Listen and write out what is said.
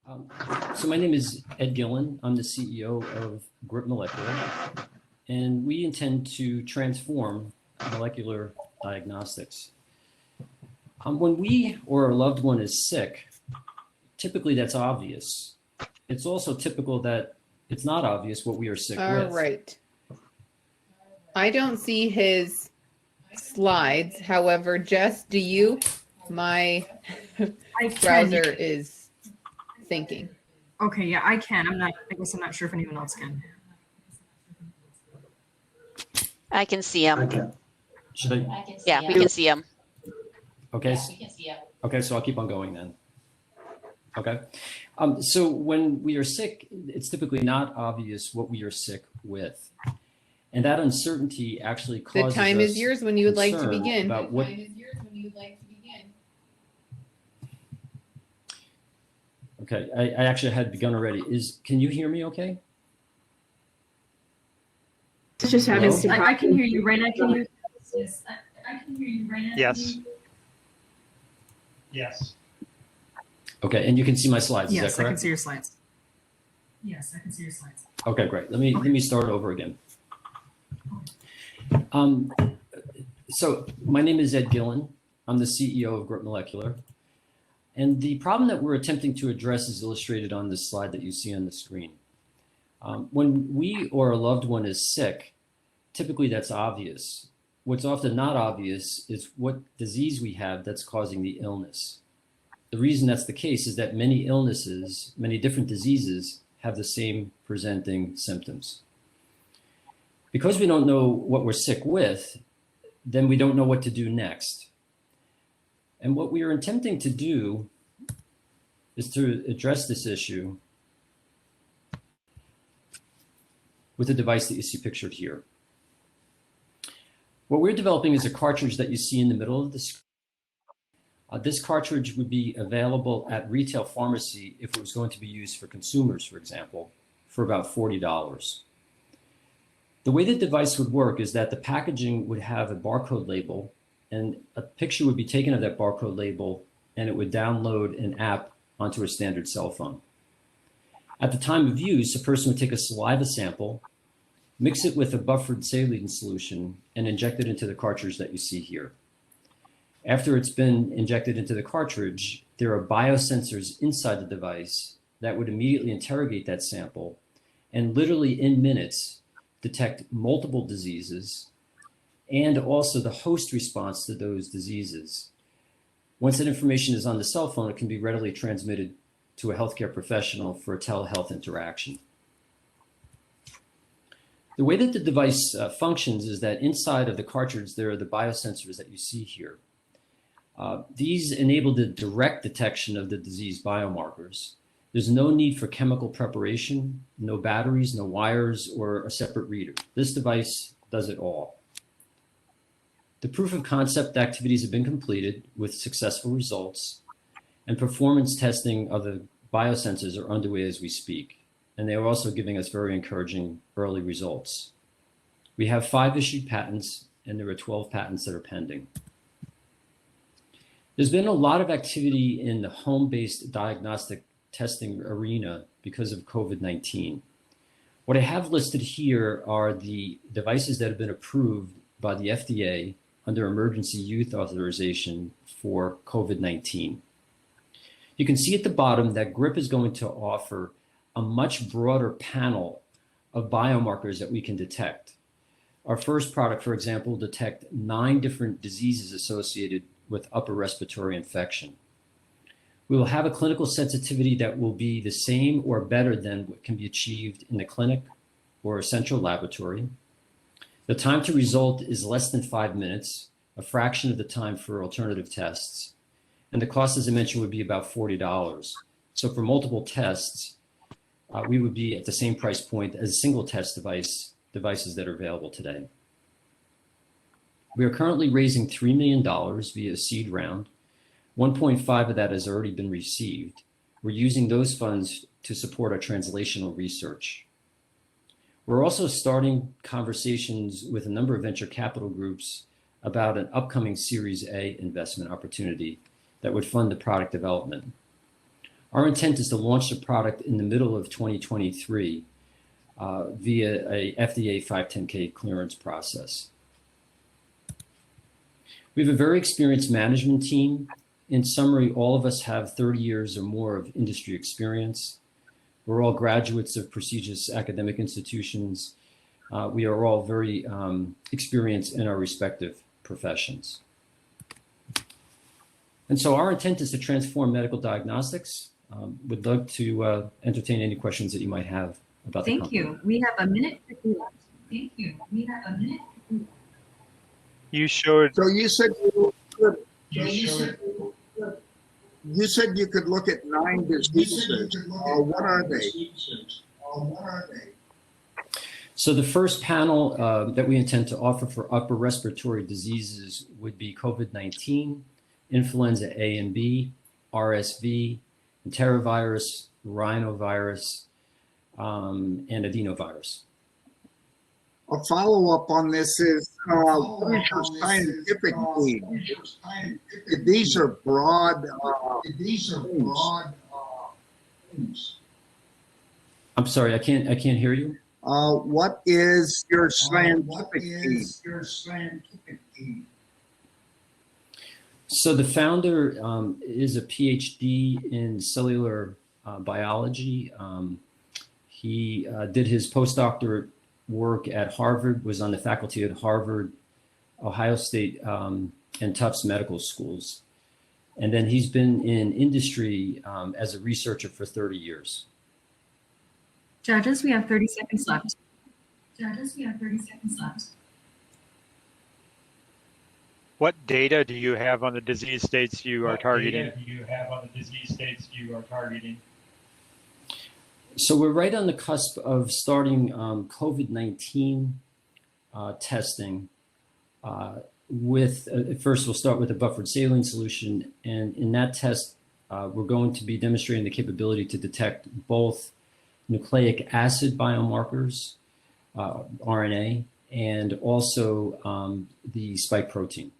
Um, so my name is Ed Gillen. I'm the CEO of Grip Molecular, and we intend to transform molecular diagnostics. When we or a loved one is sick, typically that's obvious. It's also typical that it's not obvious what we are sick with. All right. I don't see his slides. However, Jess, do you? My browser is thinking. Okay, yeah, I can. I guess I'm not sure if anyone else can. I can see him. Okay. Should I? Yeah, we can see him. Okay. Okay, so I'll keep on going then. Okay. So when we are sick, it's typically not obvious what we are sick with. And that uncertainty actually causes The time is yours when you would like to begin. About what, okay, I actually had begun already. Can you hear me okay? It's just having I can hear you, right? I can hear Yes. Yes. Okay, and you can see my slides, yes, is that correct? I can see your slides. Yes, I can see your slides. Okay, great. Let me start over again. So my name is Ed Gillen. I'm the CEO of Grip Molecular. And the problem that we're attempting to address is illustrated on this slide that you see on the screen. When we or a loved one is sick, typically that's obvious. What's often not obvious is what disease we have that's causing the illness. The reason that's the case is that many illnesses, many different diseases have the same presenting symptoms. Because we don't know what we're sick with, then we don't know what to do next. And what we are attempting to do is to address this issue with the device that you see pictured here. What we're developing is a cartridge that you see in the middle of the screen. This cartridge would be available at retail pharmacy if it was going to be used for consumers, for example, for about $40. The way the device would work is that the packaging would have a barcode label, and a picture would be taken of that barcode label, and it would download an app onto a standard cell phone. At the time of use, a person would take a saliva sample, mix it with a buffered saline solution, and inject it into the cartridge that you see here. After it's been injected into the cartridge, there are biosensors inside the device that would immediately interrogate that sample and literally in minutes detect multiple diseases and also the host response to those diseases. Once that information is on the cell phone, it can be readily transmitted to a healthcare professional for a telehealth interaction. The way that the device functions is that inside of the cartridge, there are the biosensors that you see here. These enable the direct detection of the disease biomarkers. There's no need for chemical preparation, no batteries, no wires, or a separate reader. This device does it all. The proof of concept activities have been completed with successful results, and performance testing of the biosensors are underway as we speak, and they are also giving us very encouraging early results. We have 5 issued patents, and there are 12 patents that are pending. There's been a lot of activity in the home-based diagnostic testing arena because of COVID-19. What I have listed here are the devices that have been approved by the FDA under emergency use authorization for COVID-19. You can see at the bottom that GRIP is going to offer a much broader panel of biomarkers that we can detect. Our first product, for example, will detect 9 different diseases associated with upper respiratory infection. We will have a clinical sensitivity that will be the same or better than what can be achieved in the clinic or a central laboratory. The time to result is less than 5 minutes, a fraction of the time for alternative tests. And the cost, as I mentioned, would be about $40. So for multiple tests, we would be at the same price point as single test devices that are available today. We are currently raising $3 million via a seed round. 1.5 of that has already been received. We're using those funds to support our translational research. We're also starting conversations with a number of venture capital groups about an upcoming Series A investment opportunity that would fund the product development. Our intent is to launch the product in the middle of 2023 via a FDA 510K clearance process. We have a very experienced management team. In summary, all of us have 30 years or more of industry experience. We're all graduates of prestigious academic institutions. We are all very experienced in our respective professions. And so our intent is to transform medical diagnostics. Would love to entertain any questions that you might have about the company. Thank you. We have a minute 50 left. Thank you. We have a minute 50 left. You showed. So you said you said you could look at 9 diseases. What are they? So the first panel that we intend to offer for upper respiratory diseases would be COVID-19, influenza A and B, RSV, enterovirus, rhinovirus, and adenovirus. A follow-up on this is what is your scientific team? These are broad. I'm sorry, I can't hear you. What is your scientific team? So the founder is a PhD in cellular biology. He did his postdoctorate work at Harvard, was on the faculty at Harvard, Ohio State, and Tufts Medical Schools. And then he's been in industry as a researcher for 30 years. Judges, we have 30 seconds left. What data do you have on the disease states you are targeting? So we're right on the cusp of starting COVID-19 testing. First, we'll start with a buffered saline solution. And in that test, we're going to be demonstrating the capability to detect both nucleic acid biomarkers, RNA, and also the spike protein.